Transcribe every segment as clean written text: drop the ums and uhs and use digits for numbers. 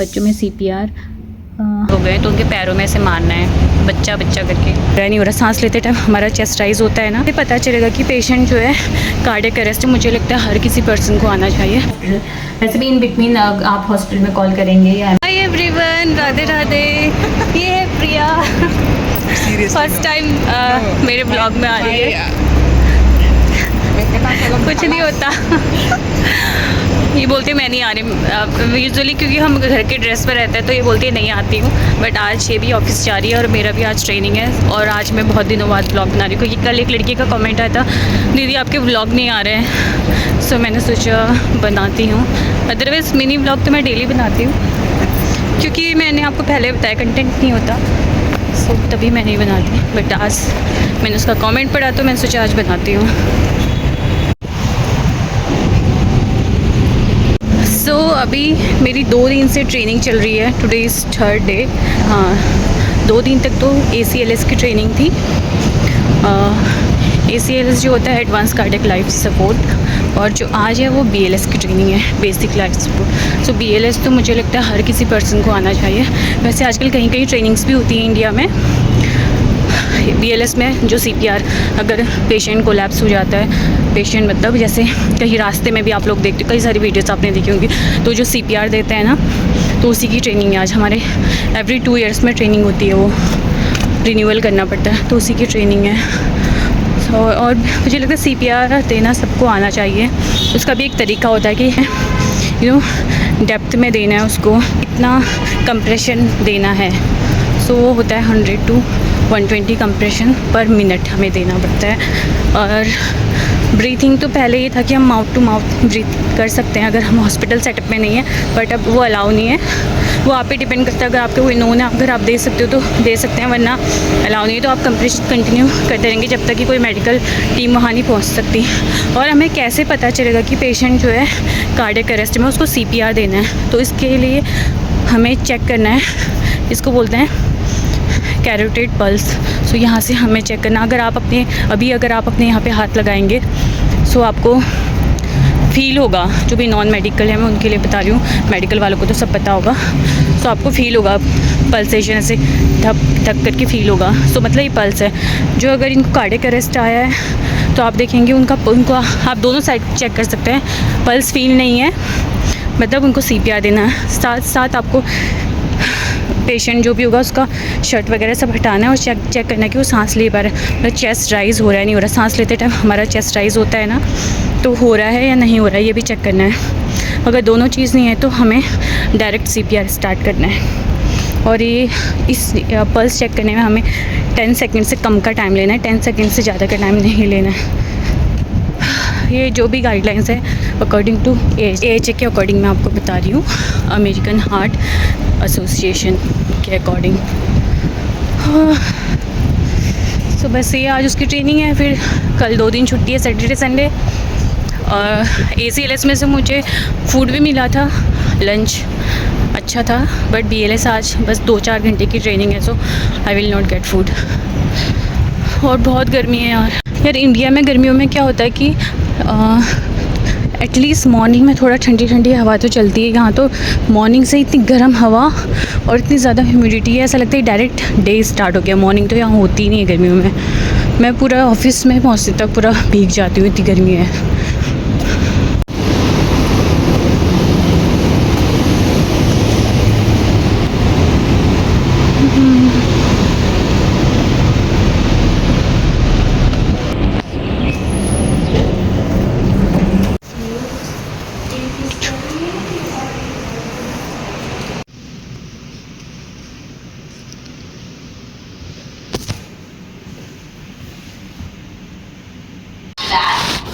बच्चों में CPR हो गए तो उनके पैरों में ऐसे मारना है, बच्चा बच्चा करके। नहीं हो रहा, सांस लेते टाइम हमारा चेस्ट राइज होता है ना, ये पता चलेगा कि पेशेंट जो है कार्डियक अरेस्ट। मुझे लगता है हर किसी पर्सन को आना चाहिए। वैसे भी इन बिटवीन आप हॉस्पिटल में कॉल करेंगे या। Hi everyone, Radhe Radhe. ये है प्रिया, फर्स्ट टाइम मेरे ब्लॉग में आ रही है। कुछ नहीं होता। ये बोलते मैं नहीं आ रही यूजुअली, क्योंकि हम घर के ड्रेस पर रहते हैं तो ये बोलते नहीं आती हूँ। बट आज ये भी ऑफिस जा रही है और मेरा भी आज ट्रेनिंग है और आज मैं बहुत दिनों बाद ब्लॉग बना रही हूँ, क्योंकि कल एक लड़की का कमेंट आया था, दीदी आपके ब्लॉग नहीं आ रहे हैं। सो मैंने सोचा बनाती हूँ। अदरवाइज़ मिनी ब्लॉग तो मैं डेली बनाती हूँ, क्योंकि मैंने आपको पहले बताया कंटेंट नहीं होता, सो तभी मैं नहीं बनाती। बट आज मैंने उसका कॉमेंट पढ़ा तो मैंने सोचा आज बनाती हूँ। सो अभी मेरी 2 दिन से ट्रेनिंग चल रही है। Today is 3rd day. हाँ, 2 दिन तक तो ACLS की ट्रेनिंग थी। ACLS जो होता है एडवांस कार्डियक लाइफ सपोर्ट, और जो आज है वो BLS की ट्रेनिंग है, बेसिक लाइफ सपोर्ट। सो BLS तो मुझे लगता है हर किसी पर्सन को आना चाहिए। वैसे आजकल कहीं कहीं ट्रेनिंग्स भी होती हैं इंडिया में। BLS में जो CPR, अगर पेशेंट कोलैप्स हो जाता है, पेशेंट मतलब जैसे कहीं रास्ते में भी आप लोग देखते हो, कई सारी वीडियोस आपने देखी होंगी, तो जो CPR देते हैं ना, तो उसी की ट्रेनिंग है आज हमारे। एवरी 2 ईयर्स में ट्रेनिंग होती है, वो रिन्यूअल करना पड़ता है, तो उसी की ट्रेनिंग है। और मुझे लगता है CPR देना सबको आना चाहिए। उसका भी एक तरीका होता है कि डेप्थ में देना है उसको, इतना कंप्रेशन देना है। सो वो होता है 100 to 120 कंप्रेशन पर मिनट हमें देना पड़ता है। और ब्रीथिंग तो पहले ये था कि हम माउथ टू माउथ ब्रीथ कर सकते हैं अगर हम हॉस्पिटल सेटअप में नहीं है, बट अब वो अलाउ नहीं है। वो आप पे डिपेंड करता है, अगर आपके कोई नोन है, अगर आप दे सकते हो तो दे सकते हैं, वरना अलाउ नहीं है। तो आप कंप्रेशन कंटिन्यू करते रहेंगे जब तक कि कोई मेडिकल टीम वहाँ नहीं पहुँच सकती। और हमें कैसे पता चलेगा कि पेशेंट जो है कार्डियक अरेस्ट में, उसको CPR देना है, तो इसके लिए हमें चेक करना है, इसको बोलते हैं कैरोटिड पल्स। सो यहाँ से हमें चेक करना, अगर आप अपने यहाँ पे हाथ लगाएंगे, सो आपको फील होगा, जो भी नॉन मेडिकल है मैं उनके लिए बता रही हूँ, मेडिकल वालों को तो सब पता होगा। सो आपको फील होगा पल्सेशन, ऐसे धक धक करके फील होगा। सो मतलब ये पल्स है। जो अगर इनको कार्डियक अरेस्ट आया है तो आप देखेंगे उनको आप दोनों साइड चेक कर सकते हैं। पल्स फील नहीं है मतलब उनको CPR देना है। साथ साथ आपको पेशेंट जो भी होगा उसका शर्ट वगैरह सब हटाना है और चेक करना है कि वो सांस ले पा रहा है, मतलब चेस्ट राइज़ हो रहा है नहीं हो रहा। सांस लेते टाइम हमारा चेस्ट राइज़ होता है ना, तो हो रहा है या नहीं हो रहा है, ये भी चेक करना है। अगर दोनों चीज़ नहीं है तो हमें डायरेक्ट CPR स्टार्ट करना है। और ये इस पल्स चेक करने में हमें 10 सेकेंड से कम का टाइम लेना है, 10 सेकेंड से ज़्यादा का टाइम नहीं लेना है। ये जो भी गाइडलाइंस है अकॉर्डिंग टू AHA के अकॉर्डिंग मैं आपको बता रही हूँ, अमेरिकन हार्ट एसोसिएशन के अकॉर्डिंग। सो बस ये आज उसकी ट्रेनिंग है, फिर कल 2 दिन छुट्टी है, सैटरडे संडे। और ACLS में से मुझे फूड भी मिला था, लंच अच्छा था, बट BLS आज बस 2-4 घंटे की ट्रेनिंग है, so I will not get food. और बहुत गर्मी है यार। इंडिया में गर्मियों में क्या होता है कि एटलीस्ट मॉर्निंग में थोड़ा ठंडी ठंडी हवा तो चलती है। यहाँ तो मॉर्निंग से इतनी गर्म हवा और इतनी ज़्यादा ह्यूमिडिटी है, ऐसा लगता है डायरेक्ट डे स्टार्ट हो गया। मॉर्निंग तो यहाँ होती ही नहीं है गर्मियों में। मैं पूरा ऑफिस में पहुँचते तक पूरा भीग जाती हूँ, इतनी गर्मी है।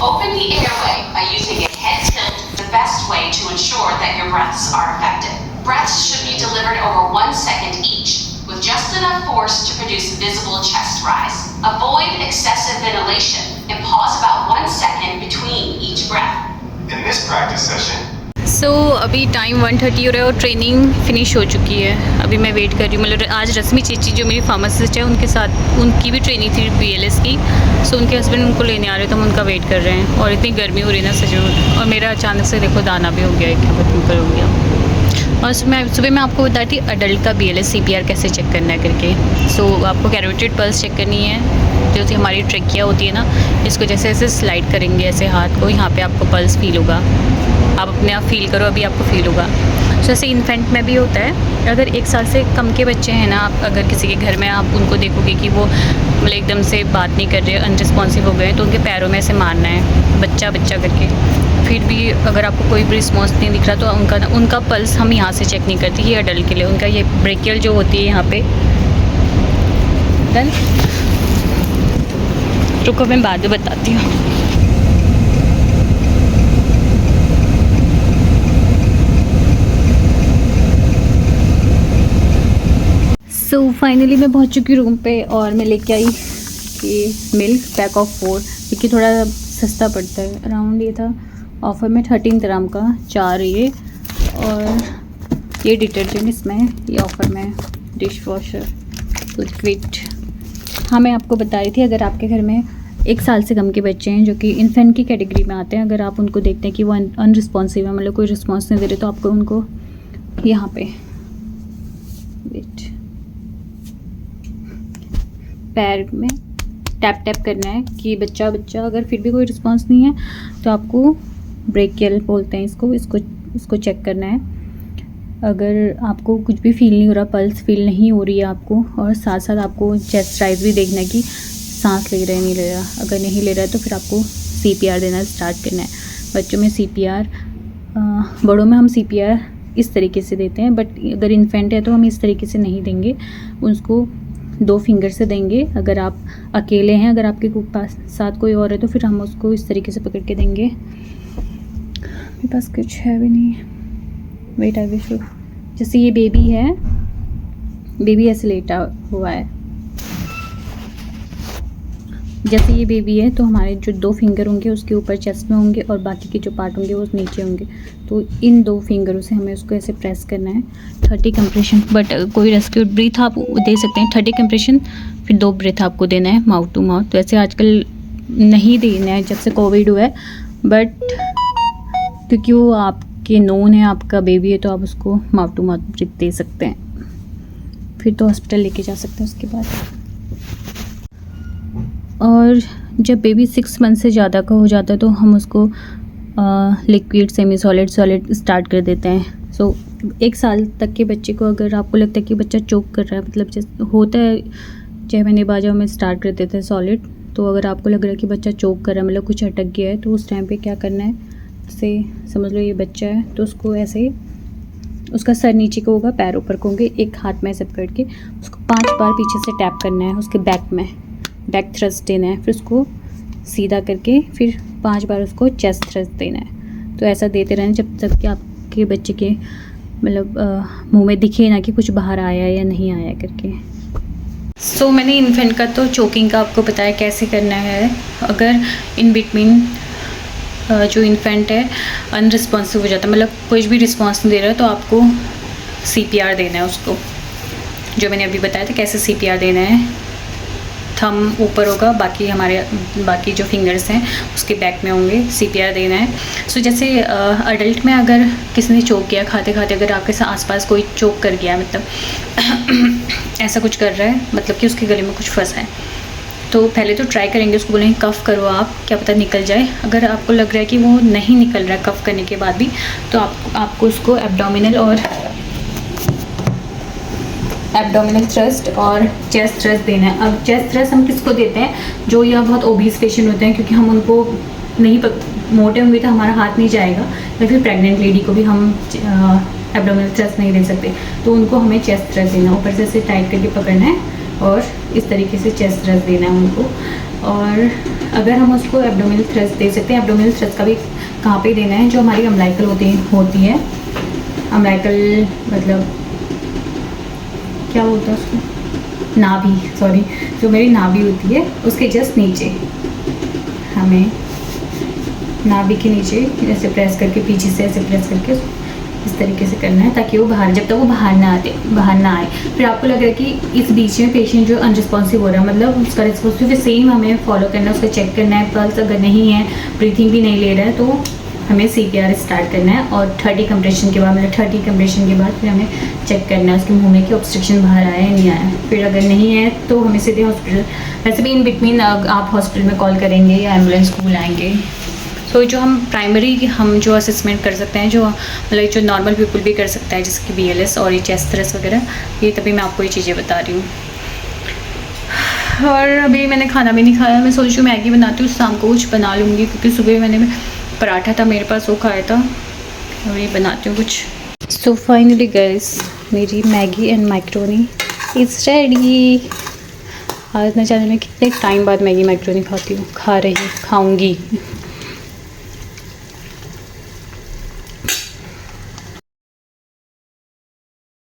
Open the airway by using a head tilt, the best way to ensure that your breaths are effective. Breaths should be delivered over 1 second each, with just enough force to produce visible chest rise. Avoid excessive ventilation and pause about 1 second between each breath. In this practice session, सो अभी time 1:30 हो रहा है और training finish हो चुकी है। अभी मैं वेट कर रही हूँ, मतलब आज रश्मि चेची जो मेरी फार्मासिस्ट है उनके साथ उनकी भी ट्रेनिंग थी BLS की। सो उनके हस्बैंड उनको लेने आ रहे थे, हम उनका वेट कर रहे हैं। और इतनी गर्मी हो रही है ना सच में, और मेरा अचानक से देखो दाना भी हो गया, क्या पिंपल हो गया। और सुबह मैं आपको बताई थी अडल्ट का BLS CPR कैसे चेक करना है करके। सो आपको कैरोटिड पल्स चेक करनी है, जो हमारी ट्रेकिया होती है ना, इसको जैसे ऐसे स्लाइड करेंगे ऐसे हाथ को, यहाँ पे आपको पल्स फील होगा। आप अपने आप फील करो, अभी आपको फील होगा। सो ऐसे इन्फेंट में भी होता है। अगर 1 साल से कम के बच्चे हैं ना, आप अगर किसी के घर में आप उनको देखोगे कि वो मतलब एकदम से बात नहीं कर रहे, अनरिस्पॉन्सिव हो गए, तो उनके पैरों में ऐसे मारना है बच्चा बच्चा करके। फिर भी अगर आपको कोई भी रिस्पॉन्स नहीं दिख रहा तो उनका पल्स हम यहाँ से चेक नहीं करते, ये अडल्ट के लिए। उनका ये ब्रेकियल जो होती है यहाँ पे, डन। रुको मैं बाद में बताती हूँ। सो फाइनली मैं पहुंच चुकी रूम पे और मैं लेके आई ये मिल्क पैक ऑफ 4, क्योंकि थोड़ा सस्ता पड़ता है। अराउंड ये था ऑफ़र में 13 ग्राम का 4 ये, और ये डिटर्जेंट इसमें ये ऑफ़र में, डिश वॉशर लिक्विड। हाँ, मैं आपको बता रही थी, अगर आपके घर में 1 साल से कम के बच्चे हैं जो कि इन्फेंट की कैटेगरी में आते हैं, अगर आप उनको देखते हैं कि वो अनरिस्पॉन्सिव है, मतलब कोई रिस्पॉन्स नहीं दे रहे, तो आपको उनको यहाँ पे पैर में टैप टैप करना है कि बच्चा अगर फिर भी कोई रिस्पांस नहीं है तो आपको ब्रेकियल बोलते हैं इसको चेक करना है। अगर आपको कुछ भी फील नहीं हो रहा, पल्स फील नहीं हो रही है आपको, और साथ साथ आपको चेस्ट राइज भी देखना है कि सांस ले रहा है नहीं ले रहा। अगर नहीं ले रहा है तो फिर आपको CPR देना स्टार्ट करना है। बच्चों में CPR, बड़ों में हम CPR इस तरीके से देते हैं, बट अगर इन्फेंट है तो हम इस तरीके से नहीं देंगे, उसको 2 फिंगर से देंगे। अगर आप अकेले हैं, अगर आपके पास साथ कोई और है तो फिर हम उसको इस तरीके से पकड़ के देंगे। मेरे पास कुछ है भी नहीं, वेट आई विल शो। जैसे ये बेबी है, बेबी ऐसे लेटा हुआ है, जैसे ये बेबी है तो हमारे जो 2 फिंगर होंगे उसके ऊपर चेस्ट में होंगे और बाकी के जो पार्ट होंगे वो नीचे होंगे। तो इन 2 फिंगरों से हमें उसको ऐसे प्रेस करना है। 30 कंप्रेशन, बट कोई रेस्क्यू ब्रीथ आप दे सकते हैं। 30 कंप्रेशन, फिर 2 ब्रीथ आपको देना है माउथ टू माउथ। वैसे आजकल नहीं देना है जब से कोविड हुआ है, बट क्योंकि वो आपके नोन है, आपका बेबी है, तो आप उसको माउथ टू माउथ ब्रीथ दे सकते हैं। फिर तो हॉस्पिटल लेके जा सकते हैं उसके बाद। और जब बेबी 6 मंथ से ज़्यादा का हो जाता है तो हम उसको लिक्विड, सेमी सॉलिड स्टार्ट कर देते हैं। सो 1 साल तक के बच्चे को अगर आपको लगता है कि बच्चा चोक कर रहा है, मतलब जैसे होता है 6 महीने बाद जब हमें स्टार्ट कर देते हैं सॉलिड, तो अगर आपको लग रहा है कि बच्चा चोक कर रहा है, मतलब कुछ अटक गया है, तो उस टाइम पे क्या करना है, जैसे समझ लो ये बच्चा है तो उसको ऐसे, उसका सर नीचे को होगा, पैर ऊपर को होंगे, एक हाथ में ऐसे पकड़ के उसको 5 बार पीछे से टैप करना है, उसके बैक में बैक थ्रस्ट देना है, फिर उसको सीधा करके फिर 5 बार उसको चेस्ट थ्रस्ट देना है। तो ऐसा देते रहना जब तक कि आपके बच्चे के मतलब मुंह में दिखे ना कि कुछ बाहर आया या नहीं आया करके। सो मैंने इन्फेंट का तो चोकिंग का आपको बताया कैसे करना है। अगर इन बिटवीन जो इन्फेंट है अनरिस्पॉन्सिव हो जाता है, मतलब कोई भी रिस्पॉन्स नहीं दे रहा है, तो आपको CPR देना है उसको, जो मैंने अभी बताया था कैसे CPR देना है। थम ऊपर होगा, बाकी जो फिंगर्स हैं उसके बैक में होंगे, CPR देना है। सो जैसे अडल्ट में अगर किसी ने चोक किया खाते खाते, अगर आपके आसपास कोई चोक कर गया, मतलब ऐसा कुछ कर रहा है, मतलब कि उसके गले में कुछ फंसा है, तो पहले तो ट्राई करेंगे, उसको बोलेंगे कफ़ करो आप, क्या पता निकल जाए। अगर आपको लग रहा है कि वो नहीं निकल रहा है कफ़ करने के बाद भी, तो आपको उसको एब्डोमिनल थ्रस्ट और चेस्ट थ्रस्ट देना है। अब चेस्ट थ्रस्ट हम किसको देते हैं, जो या बहुत ओबीस पेशेंट होते हैं, क्योंकि हम उनको नहीं मोटे होंगे तो हमारा हाथ नहीं जाएगा, या फिर प्रेग्नेंट लेडी को भी हम एब्डोमिनल थ्रस्ट नहीं दे सकते, तो उनको हमें चेस्ट थ्रस्ट देना है। ऊपर से ऐसे टाइट करके पकड़ना है और इस तरीके से चेस्ट थ्रस्ट देना है उनको। और अगर हम उसको एब्डोमिनल थ्रस्ट दे सकते हैं, एब्डोमिनल थ्रस्ट का भी कहाँ पे देना है, जो हमारी अम्बिलिकल होती है, अम्बिलिकल मतलब क्या होता है उसको, नाभि, सॉरी, जो मेरी नाभि होती है उसके जस्ट नीचे, हमें नाभि के नीचे ऐसे प्रेस करके, पीछे से ऐसे प्रेस करके इस तरीके से करना है, ताकि वो बाहर, जब तक वो बाहर ना आए। फिर आपको लग रहा है कि इस बीच में पेशेंट जो अनरिस्पॉन्सिव हो रहा है, मतलब उसका रिस्पॉन्सिव सेम हमें फॉलो करना है, उसका चेक करना है। पल्स अगर नहीं है, ब्रीथिंग भी नहीं ले रहा है, तो हमें CPR स्टार्ट करना है और 30 कंप्रेशन के बाद, मतलब 30 कंप्रेशन के बाद फिर हमें चेक करना है उसके मुंह में कि ऑब्स्ट्रक्शन बाहर आया है नहीं आया। फिर अगर नहीं है तो हमें सीधे हॉस्पिटल, वैसे भी इन बिटवीन आप हॉस्पिटल में कॉल करेंगे या एम्बुलेंस को बुलाएंगे। सो जो हम प्राइमरी हम जो असेसमेंट कर सकते हैं, जो मतलब जो नॉर्मल पीपल भी कर सकता है, जैसे कि BLS और ये चेस्ट थ्रस्ट वगैरह, ये तभी मैं आपको ये चीज़ें बता रही हूँ। और अभी मैंने खाना भी नहीं खाया, मैं सोच रही हूँ मैगी बनाती हूँ, शाम को कुछ बना लूँगी, क्योंकि सुबह मैंने पराठा था मेरे पास, वो खाया था, और ये बनाती हूँ कुछ। सो फाइनली गाइस, मेरी Maggi and macaroni is ready. आज न जाने मैं कितने टाइम बाद मैगी मैक्रोनी खाऊंगी।